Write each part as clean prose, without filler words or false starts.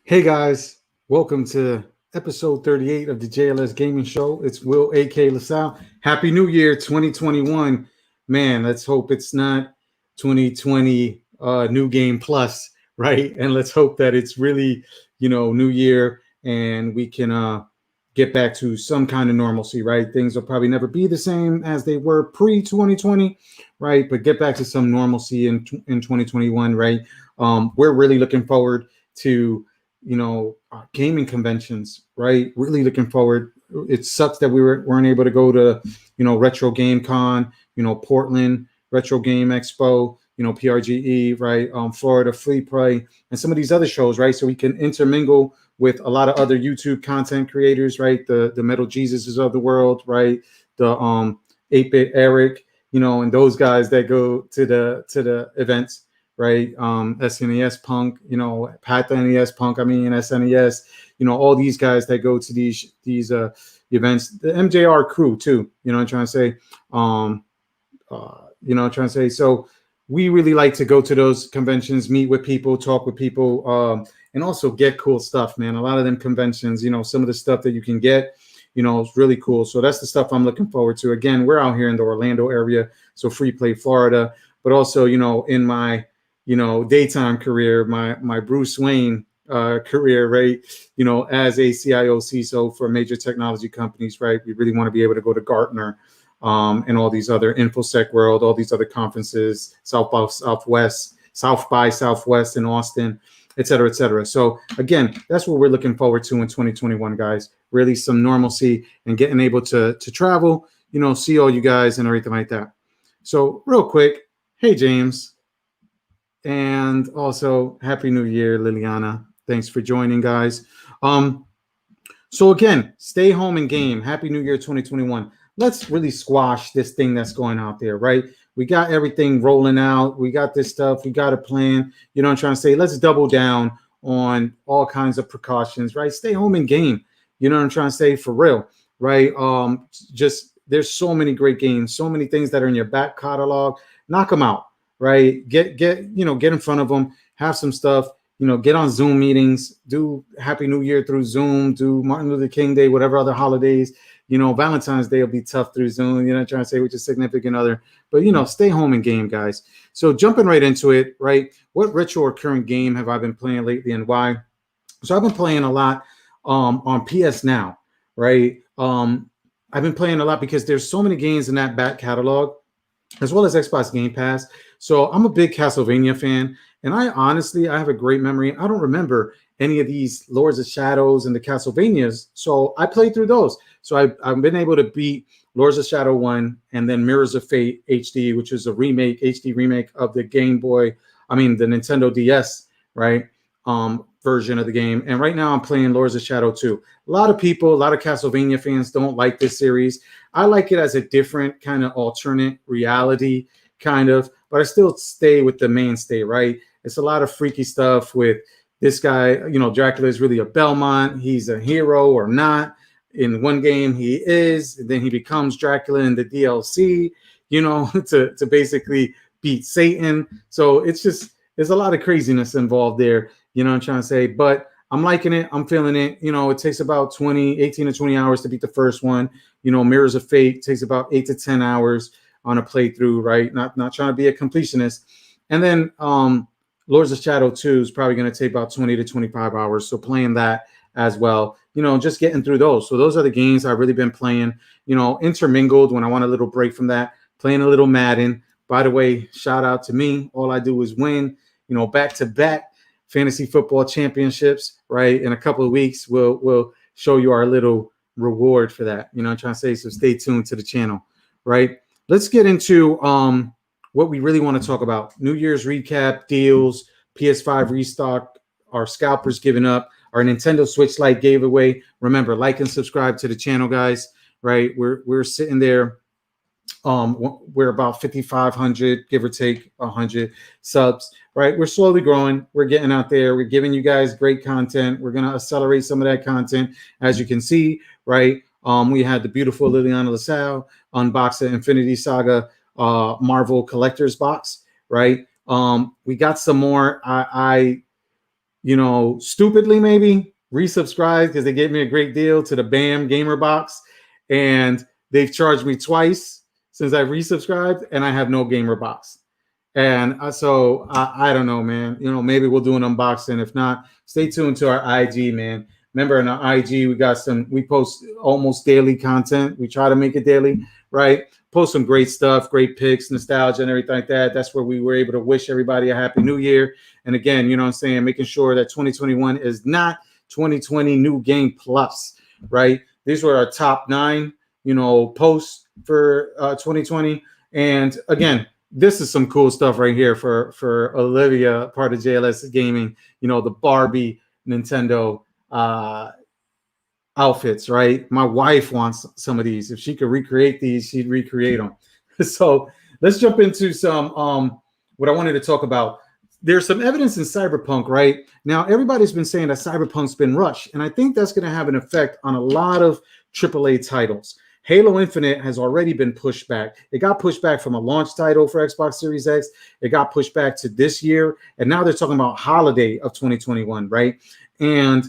Hey guys, welcome to episode 38 of the JLS Gaming Show. It's Will, aka LaSalle. Happy New Year 2021. Man, let's hope it's not 2020 New Game Plus, right? And let's hope that it's really, New Year and we can get back to some kind of normalcy, right? Things will probably never be the same as they were pre 2020, right? But get back to some normalcy in 2021, right? We're really looking forward to gaming conventions, right? Really looking forward. It sucks that weren't able to go to, Retro Game Con, Portland Retro Game Expo, PRGE, right? Florida Free Play, and some of these other shows, right? So we can intermingle with a lot of other YouTube content creators, right? The Metal Jesuses of the world, right? The 8-Bit Eric, and those guys that go to the events, right? SNES Punk, Pat the NES Punk, SNES, all these guys that go to these events, the MJR crew too, I'm trying to say, so we really like to go to those conventions, meet with people, talk with people, and also get cool stuff, man. A lot of them conventions, some of the stuff that you can get, it's really cool. So that's the stuff I'm looking forward to. Again, we're out here in the Orlando area, so Free Play, Florida, but also, in my, daytime career, my Bruce Wayne career, right? As a CIO CISO for major technology companies, right? We really want to be able to go to Gartner and all these other InfoSec World, all these other conferences, South by Southwest in Austin, et cetera, et cetera. So again, that's what we're looking forward to in 2021, guys. Really some normalcy and getting able to travel, see all you guys and everything like that. So real quick, hey, James. And also, Happy New Year, Liliana. Thanks for joining, guys. So again, stay home and game. Happy New Year 2021. Let's really squash this thing that's going out there, right? We got everything rolling out. We got this stuff. We got a plan. I'm trying to say? Let's double down on all kinds of precautions, right? Stay home and game. What I'm trying to say? For real, right? Just there's so many great games, so many things that are in your back catalog. Knock them out. Right, get in front of them, have some stuff, get on Zoom meetings, do Happy New Year through Zoom, do Martin Luther King Day, whatever other holidays, Valentine's Day will be tough through Zoom, trying to say with your significant other, but stay home and game, guys. So jumping right into it, right, what retro or current game have I been playing lately and why? So I've been playing a lot on PS Now, right? I've been playing a lot because there's so many games in that back catalog, as well as Xbox Game Pass. So I'm a big Castlevania fan, and I have a great memory. I don't remember any of these Lords of Shadows and the Castlevanias, so I played through those. So I've been able to beat Lords of Shadow 1 and then Mirrors of Fate HD, which is a HD remake of the the Nintendo DS, right? Version of the game. And right now I'm playing Lords of Shadow 2. A lot of Castlevania fans don't like this series. I like it as a different kind of alternate reality, kind of, but I still stay with the mainstay, right? It's a lot of freaky stuff with this guy, Dracula is really a Belmont. He's a hero or not. In one game he is, and then he becomes Dracula in the DLC, to basically beat Satan. So there's a lot of craziness involved there, I'm trying to say, but I'm liking it. I'm feeling it. It takes about 18 to 20 hours to beat the first one. Mirrors of Fate takes about 8 to 10 hours on a playthrough, right? Not trying to be a completionist. And then Lords of Shadow 2 is probably going to take about 20 to 25 hours. So playing that as well, just getting through those. So those are the games I've really been playing, intermingled when I want a little break from that, playing a little Madden. By the way, shout out to me. All I do is win, back-to-back fantasy football championships, right? In a couple of weeks, we'll show you our little reward for that. I'm trying to say, so stay tuned to the channel, right? Let's get into what we really want to talk about. New Year's recap, deals, PS5 restock, our scalpers giving up, our Nintendo Switch Lite gave away. Remember, like and subscribe to the channel, guys, right? We're sitting there. We're about 5,500, give or take 100 subs, right? We're slowly growing. We're getting out there. We're giving you guys great content. We're going to accelerate some of that content, as you can see, right? We had the beautiful Liliana LaSalle unbox the Infinity Saga Marvel Collector's Box, right? We got some more. stupidly maybe resubscribed because they gave me a great deal to the BAM Gamer Box, and they've charged me twice since I resubscribed, and I have no Gamer Box. And so I don't know, man. Maybe we'll do an unboxing. If not, stay tuned to our IG, man. Remember, in our IG, we post almost daily content. We try to make it daily, right? Post some great stuff, great pics, nostalgia, and everything like that. That's where we were able to wish everybody a happy new year. And again, you know what I'm saying, making sure that 2021 is not 2020 New Game Plus, right? These were our top 9, posts for 2020. And again, this is some cool stuff right here for Olivia, part of JLS Gaming. The Barbie Nintendo outfits, right? My wife wants some of these. If she could recreate these, she'd recreate them. So let's jump into some what I wanted to talk about. There's some evidence in Cyberpunk, right? Now, everybody's been saying that Cyberpunk's been rushed, and I think that's going to have an effect on a lot of AAA titles. Halo Infinite has already been pushed back. It got pushed back from a launch title for Xbox Series X. It got pushed back to this year, and now they're talking about holiday of 2021, right? And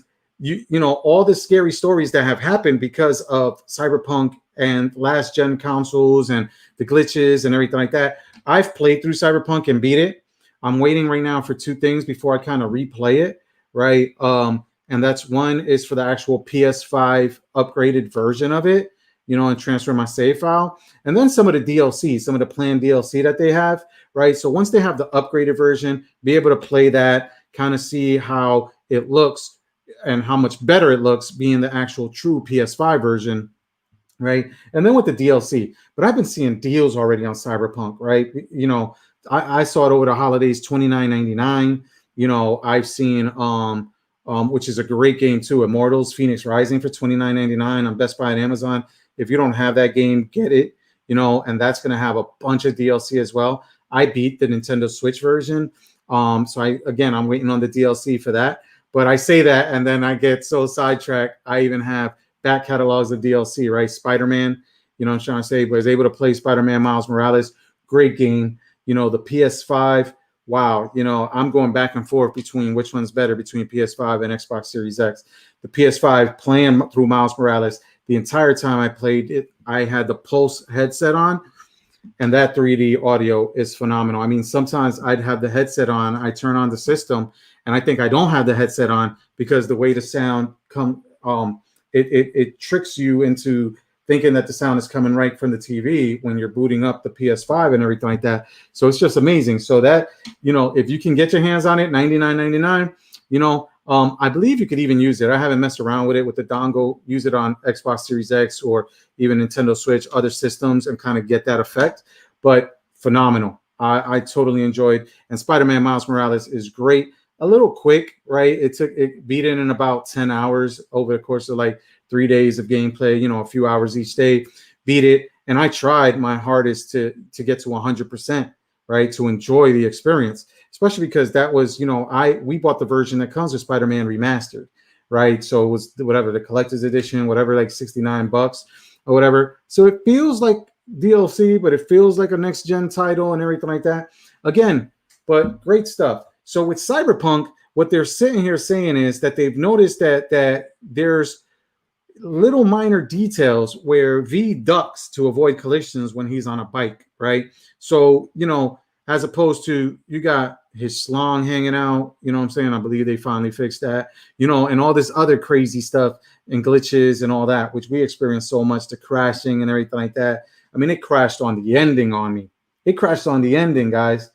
all the scary stories that have happened because of Cyberpunk and last gen consoles and the glitches and everything like that. I've played through Cyberpunk and beat it. I'm waiting right now for 2 things before I kind of replay it, right? And that's one is for the actual PS5 upgraded version of it, and transfer my save file. And then some of the DLC, some of the planned DLC that they have, right? So once they have the upgraded version, be able to play that, kind of see how it looks and how much better it looks being the actual true PS5 version, right? And then with the DLC. But I've been seeing deals already on Cyberpunk, right? I saw it over the holidays, $29.99. I've seen which is a great game too, Immortals Phoenix Rising for $29.99 on Best Buy and Amazon. If you don't have that game, get it, and that's going to have a bunch of DLC as well. I beat the Nintendo Switch version. I'm waiting on the DLC for that. But I say that, and then I get so sidetracked. I even have back catalogs of DLC, right? Spider-Man, I'm trying to say, but I was able to play Spider-Man Miles Morales. Great game. The PS5, wow. I'm going back and forth between which one's better between PS5 and Xbox Series X. The PS5 playing through Miles Morales, the entire time I played it, I had the Pulse headset on, and that 3D audio is phenomenal. I mean, sometimes I'd have the headset on, I turn on the system, and I think I don't have the headset on because the way the sound it tricks you into thinking that the sound is coming right from the TV when you're booting up the PS5 and everything like that. So it's just amazing. So that, if you can get your hands on it, $99.99, I believe you could even use it. I haven't messed around with it with the dongle, use it on Xbox Series X or even Nintendo Switch, other systems, and kind of get that effect. But phenomenal. I totally enjoyed. And Spider-Man Miles Morales is great. A little quick, right? It beat it in about 10 hours over the course of like 3 days of gameplay, a few hours each day, beat it. And I tried my hardest to get to 100%, right? To enjoy the experience, especially because that was, we bought the version that comes with Spider-Man Remastered, right? So it was whatever, the collector's edition, whatever, like $69 or whatever. So it feels like DLC, but it feels like a next gen title and everything like that. Again, but great stuff. So with Cyberpunk, what they're sitting here saying is that they've noticed that there's little minor details where V ducks to avoid collisions when he's on a bike, right? So, as opposed to you got his slong hanging out, what I'm saying? I believe they finally fixed that, and all this other crazy stuff and glitches and all that, which we experienced so much, the crashing and everything like that. I mean, it crashed on the ending on me. It crashed on the ending, guys.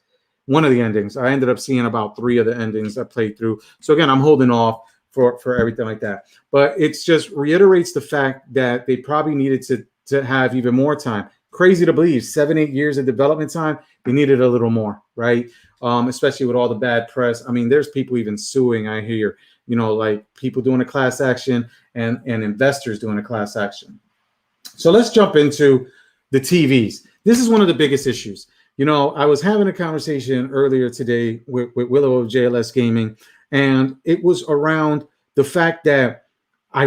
One of the endings. I ended up seeing about 3 of the endings I played through. So again, I'm holding off for everything like that. But it's just reiterates the fact that they probably needed to have even more time. Crazy to believe, 7-8 years of development time. They needed a little more, right? Especially with all the bad press. I mean, there's people even suing, I hear, like people doing a class action and investors doing a class action. So let's jump into the TVs. This is one of the biggest issues. I was having a conversation earlier today with Willow of JLS Gaming, and it was around the fact that we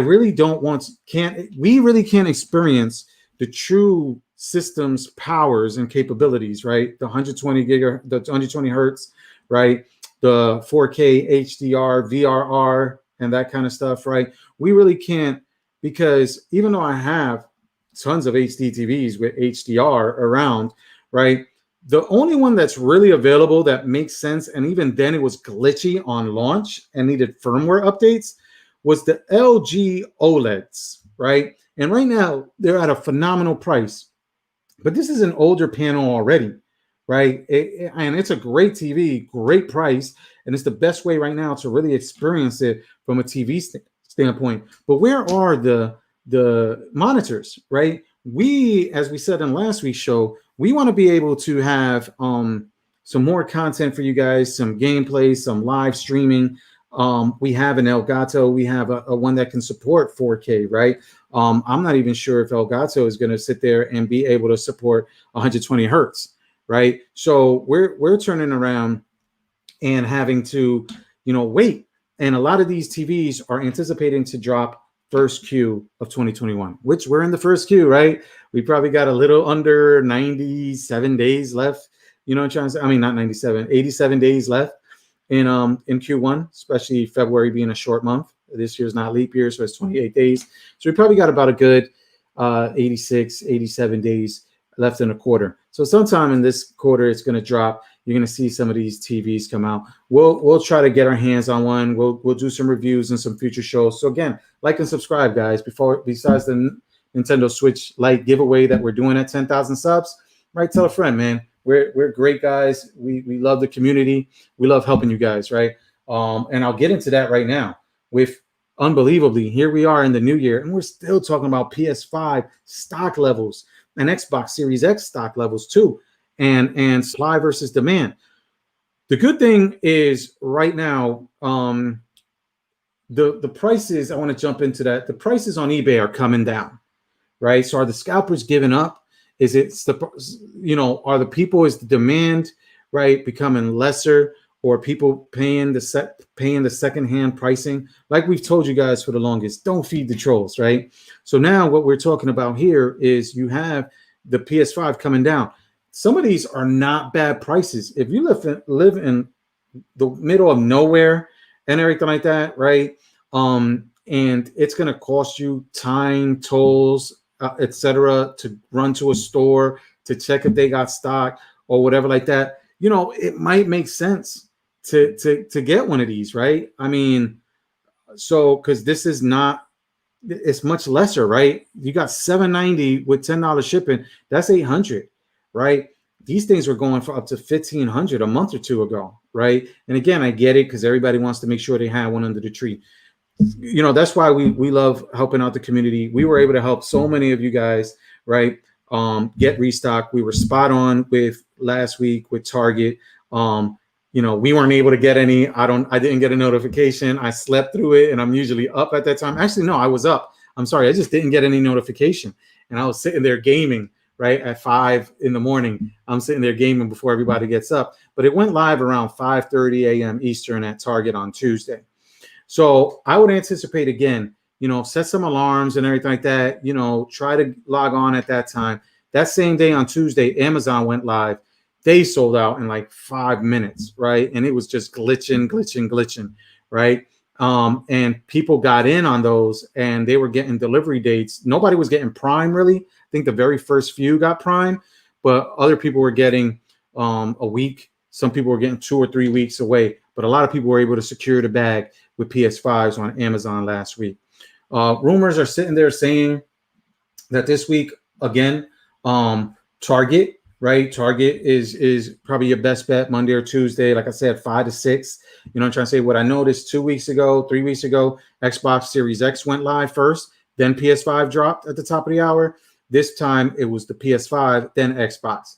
really can't experience the true system's powers and capabilities, right? The 120 hertz, right? the 4K HDR, VRR, and that kind of stuff, right? We really can't, because even though I have tons of HD TVs with HDR around, right? The only one that's really available that makes sense, and even then it was glitchy on launch and needed firmware updates, was the LG OLEDs, right? And right now they're at a phenomenal price, but this is an older panel already, right? And it's a great TV, great price, and it's the best way right now to really experience it from a TV standpoint. But where are the monitors, right? We, as we said in last week's show, we want to be able to have some more content for you guys, some gameplay, some live streaming. We have an Elgato. We have a one that can support 4K, right? I'm not even sure if Elgato is going to sit there and be able to support 120 hertz, right? So we're turning around and having to, wait. And a lot of these TVs are anticipating to drop first Q of 2021, which we're in the first Q, right? We probably got a little under 97 days left. You know what I'm trying to say? I mean, not 97, 87 days left in Q1, especially February being a short month. This year's not leap year, so it's 28 days. So we probably got about a good 86, 87 days left in a quarter. So sometime in this quarter, it's going to drop. You're going to see some of these TVs come out. We'll try to get our hands on one. We'll do some reviews and some future shows. So again, like and subscribe, guys. Besides the Nintendo Switch Lite giveaway that we're doing at 10,000 subs, right? Tell a friend, man. We're great guys. We love the community. We love helping you guys, right? And I'll get into that right now. With unbelievably, here we are in the new year, and we're still talking about PS5 stock levels and Xbox Series X stock levels too, and supply versus demand. The good thing is right now, the prices, I want to jump into that. The prices on eBay are coming down, right? So are the scalpers giving up? Is it are the people, is the demand, right, becoming lesser, or people paying the secondhand pricing? Like we've told you guys for the longest, don't feed the trolls, right? So now what we're talking about here is you have the PS5 coming down. Some of these are not bad prices. If you live in the middle of nowhere and everything like that, right? And it's going to cost you time, tolls, etc., to run to a store to check if they got stock or whatever like that. It might make sense to get one of these, right? I mean, so because this is not, it's much lesser, right? You got $790 with $10 shipping. That's $800, right? These things were going for up to $1,500 a month or two ago, right? And again, I get it because everybody wants to make sure they have one under the tree. That's why we love helping out the community. We were able to help so many of you guys, right? Get restock. We were spot on with last week with Target. We weren't able to get any. I didn't get a notification. I slept through it, and I'm usually up at that time. Actually, no, I was up. I'm sorry. I just didn't get any notification. And I was sitting there gaming, right, at 5 a.m. I'm sitting there gaming before everybody gets up. But it went live around 5:30 a.m. Eastern at Target on Tuesday. So I would anticipate, again, set some alarms and everything like that. Try to log on at that time. That same day on Tuesday, Amazon went live. They sold out in like 5 minutes, right? And it was just glitching, right? And people got in on those, and they were getting delivery dates. Nobody was getting Prime, really. I think the very first few got Prime, but other people were getting a week. Some people were getting 2 or 3 weeks away, but a lot of people were able to secure the bag with PS5s on Amazon last week. Rumors are sitting there saying that this week, again, Target, right? Target is probably your best bet Monday or Tuesday. Like I said, 5 to 6. I'm trying to say what I noticed 2 weeks ago, 3 weeks ago, Xbox Series X went live first, then PS5 dropped at the top of the hour. This time it was the PS5, then Xbox.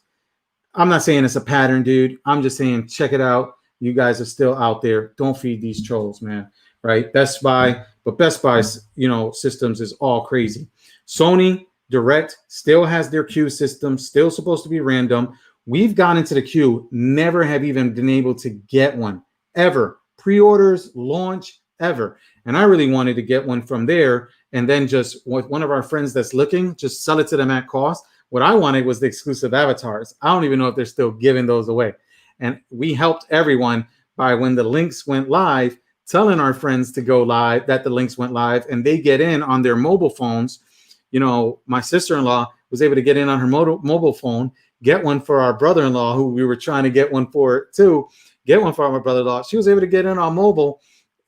I'm not saying it's a pattern, dude. I'm just saying check it out. You guys are still out there. Don't feed these trolls, man. Right? Best Buy, but Best Buy's, systems is all crazy. Sony Direct still has their queue system, still supposed to be random. We've gone into the queue, never have even been able to get one, ever. Pre-orders, launch, ever. And I really wanted to get one from there, and then just with one of our friends that's looking, just sell it to them at cost. What I wanted was the exclusive avatars. I don't even know if they're still giving those away. And we helped everyone by when the links went live, telling our friends to go live, that the links went live, and they get in on their mobile phones. You know, my sister-in-law was able to get in on her mobile phone, get one for our brother-in-law, who we were trying to get one for too, get one for our brother-in-law. She was able to get in on mobile,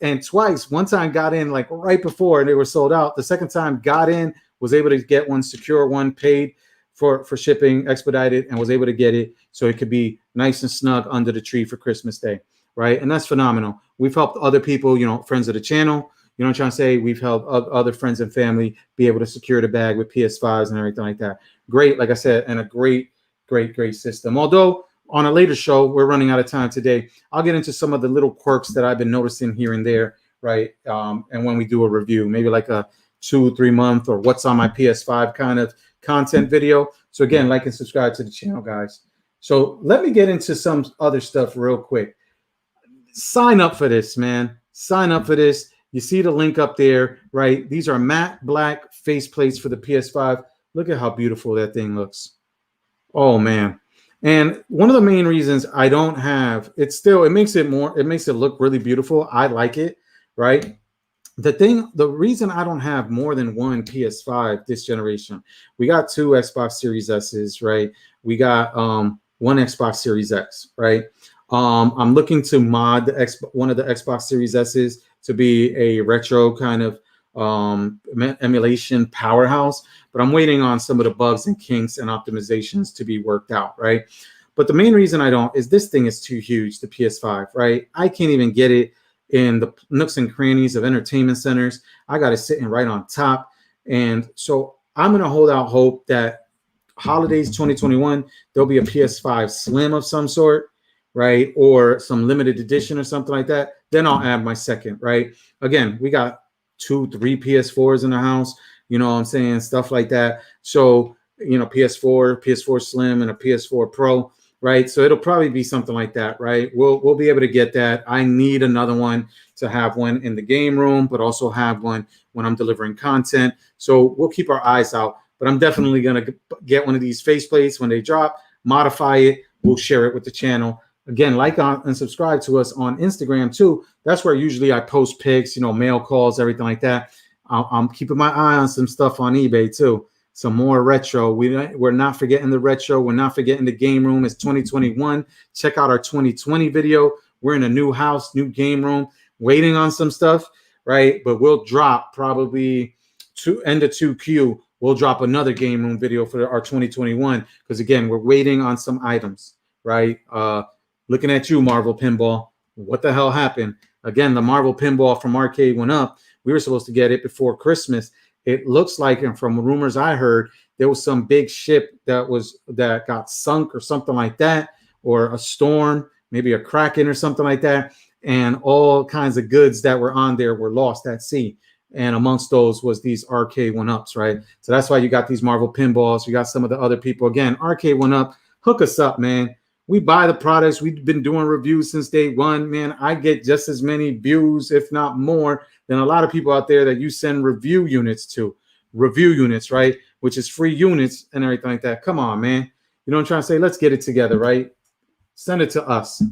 and twice. One time got in like right before they were sold out. The second time got in, was able to get one, secure one, paid for shipping, expedited, and was able to get it so it could be nice and snug under the tree for Christmas Day, right? And that's phenomenal. We've helped other people, you know, friends of the channel. You know what I'm trying to say? We've helped other friends and family be able to secure the bag with PS5s and everything like that. Great, like I said, and a great system. Although on a later show, we're running out of time today, I'll get into some of the little quirks that I've been noticing here and there, right? And when we do a review, maybe like a 2-3 month or what's on my PS5 kind of content video. So again, like and subscribe to the channel, guys. So let me get into some other stuff real quick. Sign up for this, man. Sign up for this. You see the link up there, right? These are matte black faceplates for the PS5. Look at how beautiful that thing looks. Oh man. And one of the main reasons I don't have it makes it look really beautiful. I like it, right? The reason I don't have more than one PS5 this generation, we got 2 Xbox Series S's, right? We got one Xbox Series X, right? I'm looking to mod one of the Xbox Series S's to be a retro kind of emulation powerhouse, but I'm waiting on some of the bugs and kinks and optimizations to be worked out, right? But the main reason I don't is this thing is too huge, the PS5, right? I can't even get it in the nooks and crannies of entertainment centers. I got it sitting right on top. And so I'm going to hold out hope that holidays 2021, there'll be a PS5 Slim of some sort, right? Or some limited edition or something like that. Then I'll add my second, right? Again, we got 2-3 PS4s in the house, you know what I'm saying? Stuff like that. So, you know, PS4 Slim, and a PS4 Pro, right? So it'll probably be something like that, right? We'll be able to get that. I need another one to have one in the game room, but also have one when I'm delivering content. So we'll keep our eyes out. But I'm definitely going to get one of these faceplates when they drop, modify it. We'll share it with the channel. Again, like and subscribe to us on Instagram too. That's where usually I post pics, you know, mail calls, everything like that. I'm keeping my eye on some stuff on eBay too. Some more retro. We're not forgetting the retro. We're not forgetting the game room. It's 2021. Check out our 2020 video. We're in a new house, new game room, waiting on some stuff, right? But we'll drop probably end of 2Q. We'll drop another game room video for our 2021 because again, we're waiting on some items, right? Looking at you, Marvel Pinball. What the hell happened? Again, the Marvel Pinball from Arcade went up. We were supposed to get it before Christmas. It looks like, and from rumors I heard, there was some big ship that got sunk or something like that, or a storm, maybe a kraken or something like that, and all kinds of goods that were on there were lost at sea. And amongst those was these Arcade 1-Ups, right? So that's why you got these Marvel Pinballs. You got some of the other people. Again, Arcade 1-Up, hook us up, man. We buy the products. We've been doing reviews since day one, man. I get just as many views, if not more, than a lot of people out there that you send review units to. Review units, right? Which is free units and everything like that. Come on, man. You know what I'm trying to say? Let's get it together, right? Send it to us.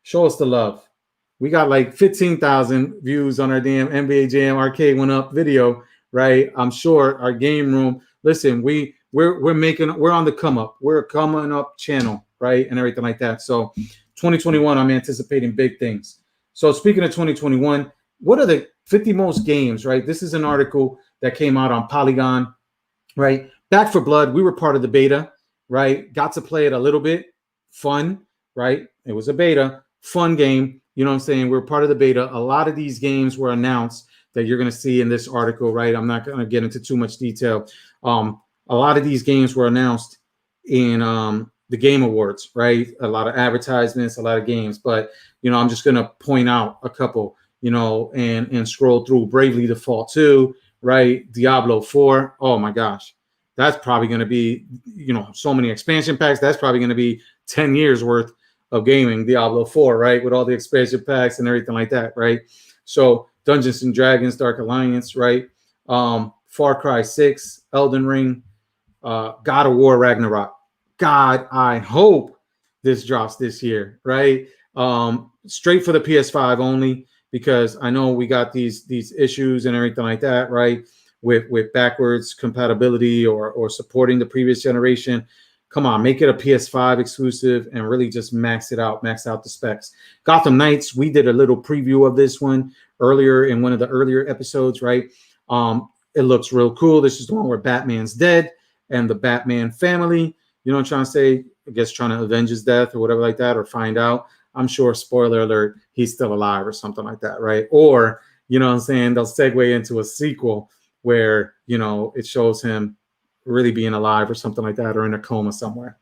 Show us the love. We got like 15,000 views on our damn NBA Jam Arcade 1-Up video, right? I'm sure our game room. Listen, we're on the come up. We're a coming up channel, right? And everything like that. So 2021, I'm anticipating big things. So speaking of 2021, what are the 50 most games, right? This is an article that came out on Polygon, right? Back for Blood, we were part of the beta, right? Got to play it a little bit. Fun, right? It was a beta, fun game. You know what I'm saying? We're part of the beta. A lot of these games were announced that you're going to see in this article, right? I'm not going to get into too much detail. A lot of these games were announced in the Game Awards, right? A lot of advertisements, a lot of games. But, you know, I'm just going to point out a couple, you know, and scroll through. Bravely Default 2, right? Diablo 4. Oh, my gosh. That's probably going to be, you know, so many expansion packs. That's probably going to be 10 years worth of gaming. Diablo 4, right? With all the expansion packs and everything like that, right? So Dungeons and Dragons, Dark Alliance, right? Far Cry 6, Elden Ring, God of War Ragnarok. God, I hope this drops this year, right? Straight for the PS5 only, because I know we got these issues and everything like that, right? With backwards compatibility or supporting the previous generation. Come on, make it a PS5 exclusive and really just max out the specs. Gotham Knights, we did a little preview of this one earlier in one of the earlier episodes, right? It looks real cool. This is the one where Batman's dead and the Batman family, you know what I'm trying to say? I guess trying to avenge his death or whatever like that, or find out. I'm sure, spoiler alert, he's still alive or something like that, right? Or, you know what I'm saying, they'll segue into a sequel where, you know, it shows him really being alive or something like that, or in a coma somewhere.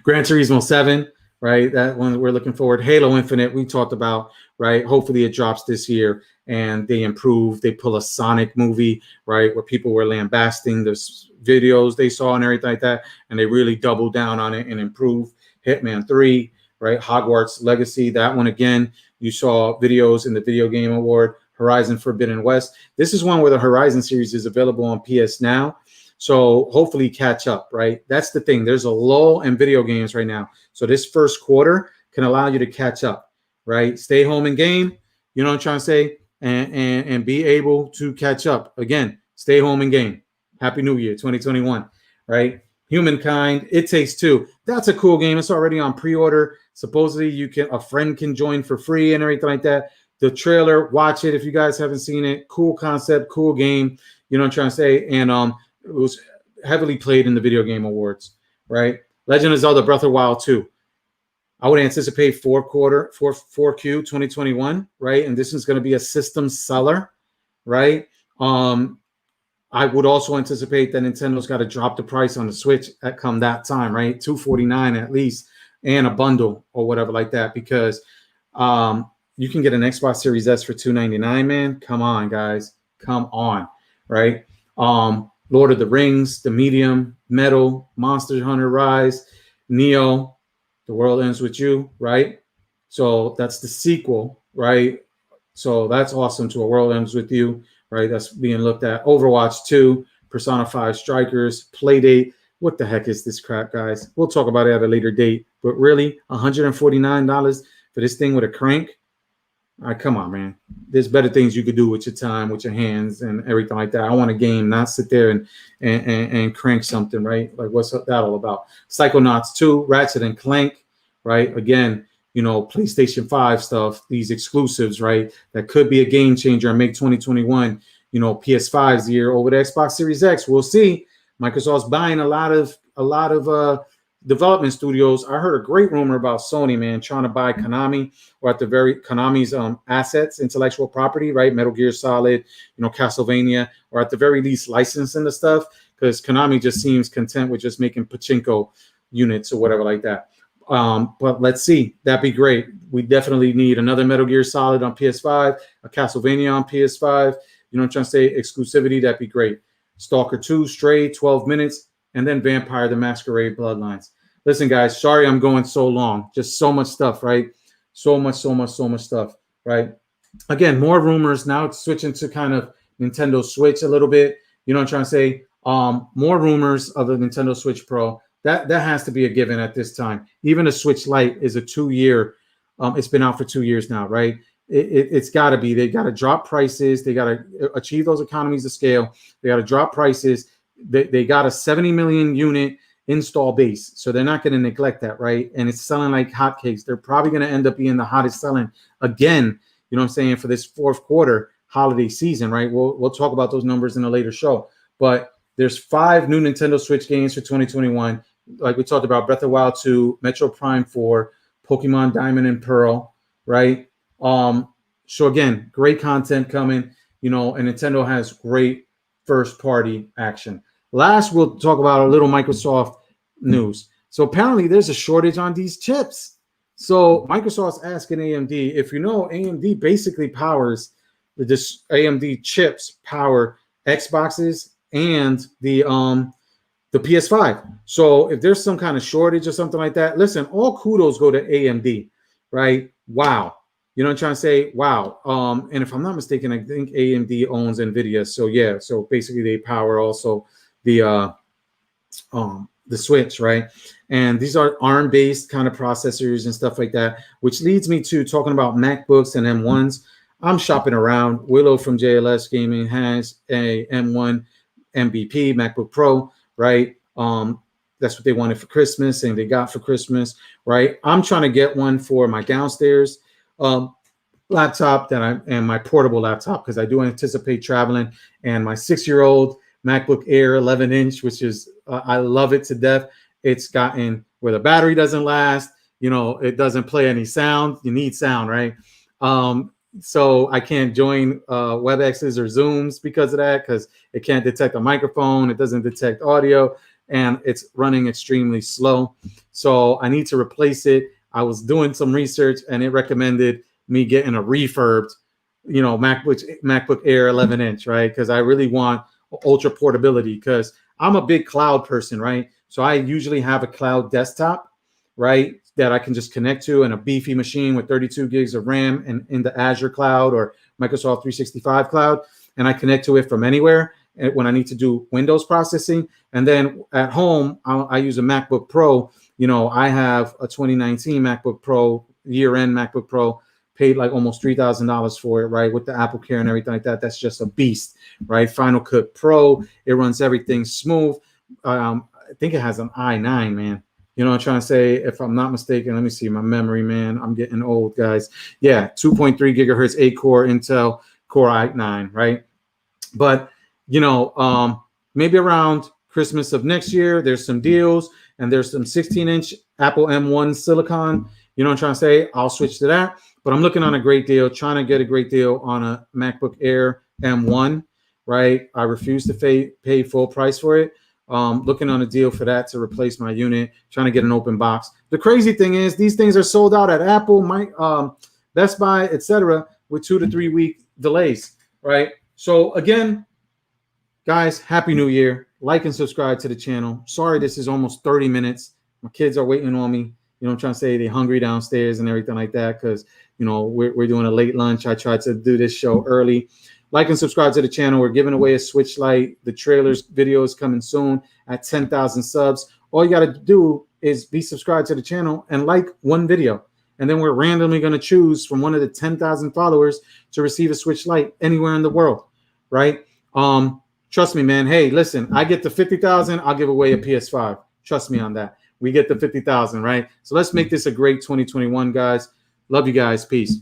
Gran Turismo 7, right? That one we're looking forward. Halo Infinite, we talked about, right? Hopefully it drops this year and they improve. They pull a Sonic movie, right? Where people were lambasting the videos they saw and everything like that. And they really doubled down on it and improved. Hitman 3, right? Hogwarts Legacy, that one again, you saw videos in the Video Game Award. Horizon Forbidden West. This is one where the Horizon series is available on PS Now. So hopefully catch up, right? That's the thing. There's a lull in video games right now. So this first quarter can allow you to catch up, right? Stay home and game, you know what I'm trying to say? And be able to catch up. Again, stay home and game. Happy New Year, 2021, right? Humankind, It Takes Two. That's a cool game. It's already on pre-order. Supposedly a friend can join for free and everything like that. The trailer, watch it if you guys haven't seen it. Cool concept, cool game. You know what I'm trying to say? And it was heavily played in the Video Game Awards, right? Legend of Zelda Breath of the Wild 2. I would anticipate 4Q 2021, right? And this is going to be a system seller, right? I would also anticipate that Nintendo's got to drop the price on the Switch at come that time, right? $249 at least, and a bundle or whatever like that, because you can get an Xbox Series S for $299, man. Come on, guys. Come on, right? Lord of the Rings, The Medium, Metal, Monster Hunter Rise, Neo, The World Ends With You, right? So that's the sequel, right? So that's awesome, to A World Ends With You, right? That's being looked at. Overwatch 2, Persona 5 Strikers, Playdate. What the heck is this crap, guys? We'll talk about it at a later date. But really, $149 for this thing with a crank? All right, come on, man. There's better things you could do with your time, with your hands and everything like that. I want a game, not sit there and crank something, right? Like, what's that all about? Psychonauts 2, Ratchet and Clank, right? Again, you know, PlayStation 5 stuff, these exclusives, right? That could be a game changer and make 2021, you know, PS5's year over the Xbox Series X. We'll see. Microsoft's buying a lot of development studios. I heard a great rumor about Sony, man, trying to buy Konami, or at the very Konami's assets, intellectual property, right? Metal Gear Solid, you know, Castlevania, or at the very least licensing the stuff, because Konami just seems content with just making pachinko units or whatever like that. But let's see. That'd be great. We definitely need another Metal Gear Solid on PS5, a Castlevania on PS5. You know what I'm trying to say? Exclusivity, that'd be great. Stalker 2, Stray, 12 minutes, and then Vampire the Masquerade Bloodlines. Listen, guys, sorry I'm going so long. Just so much stuff, right? So much stuff, right? Again, more rumors. Now it's switching to kind of Nintendo Switch a little bit. You know what I'm trying to say? More rumors of the Nintendo Switch Pro. That has to be a given at this time. Even a Switch Lite is a 2-year. It's been out for 2 years now, right? It's got to be. They got to drop prices. They got to achieve those economies of scale. They got to drop prices. They got a 70 million unit install base, so they're not going to neglect that, right? And it's selling like hotcakes. They're probably going to end up being the hottest selling again, you know what I'm saying, for this fourth quarter holiday season, right? We'll talk about those numbers in a later show. But there's 5 new Nintendo Switch games for 2021. Like we talked about, Breath of the Wild 2, Metro Prime 4, Pokemon Diamond and Pearl, right? So again, great content coming, you know, and Nintendo has great first party action. Last, we'll talk about a little Microsoft news. So apparently there's a shortage on these chips. So Microsoft's asking AMD, if you know, AMD basically powers this AMD chips power Xboxes and the PS5. So if there's some kind of shortage or something like that, listen, all kudos go to AMD, right? Wow. You know what I'm trying to say? Wow. And if I'm not mistaken, I think AMD owns NVIDIA. So yeah, so basically they power also the the Switch, right? And these are ARM-based kind of processors and stuff like that, which leads me to talking about MacBooks and M1s. I'm shopping around. Willow from JLS Gaming has a M1 MVP MacBook Pro, right? That's what they wanted for Christmas and they got for Christmas, right? I'm trying to get one for my downstairs laptop and my portable laptop, because I do anticipate traveling. And my 6-year-old MacBook Air 11-inch, which is I love it to death. It's gotten where the battery doesn't last. It doesn't play any sound. You need sound, right? So I can't join WebExes or Zooms because of that, because it can't detect a microphone. It doesn't detect audio, and it's running extremely slow. So I need to replace it. I was doing some research, and it recommended me getting a refurbed, MacBook Air 11-inch, right? Because I really want ultra portability, because I'm a big cloud person, right? So I usually have a cloud desktop, right, that I can just connect to, and a beefy machine with 32 gigs of RAM and in the Azure cloud or Microsoft 365 cloud, and I connect to it from anywhere when I need to do Windows processing. And then at home, I use a MacBook Pro. I have a 2019 MacBook Pro, year-end MacBook Pro, paid like almost $3,000 for it, right, with the Apple Care and everything like that. That's just a beast, right? Final Cut Pro, it runs everything smooth. I think it has an i9, man. You know what I'm trying to say? If I'm not mistaken, let me see my memory, man. I'm getting old, guys. Yeah, 2.3 gigahertz, 8-core Intel Core i9, right? But, maybe around Christmas of next year, there's some deals, and there's some 16-inch Apple M1 Silicon. You know what I'm trying to say? I'll switch to that. But I'm looking on a great deal, trying to get a great deal on a MacBook Air M1, right? I refuse to pay full price for it. Looking on a deal for that to replace my unit, trying to get an open box. The crazy thing is these things are sold out at Apple, Best Buy, etc., with 2 to 3 week delays, right? So again, guys, Happy New Year. Like and subscribe to the channel. Sorry, this is almost 30 minutes. My kids are waiting on me. I'm trying to say they're hungry downstairs and everything like that, because, we're doing a late lunch. I tried to do this show early. Like and subscribe to the channel. We're giving away a Switch Lite. The trailers video is coming soon at 10,000 subs. All you got to do is be subscribed to the channel and like one video. And then we're randomly going to choose from one of the 10,000 followers to receive a Switch Lite anywhere in the world, right? Trust me, man. Hey, listen, I get to 50,000, I'll give away a PS5. Trust me on that. We get the 50,000, right? So let's make this a great 2021, guys. Love you guys. Peace.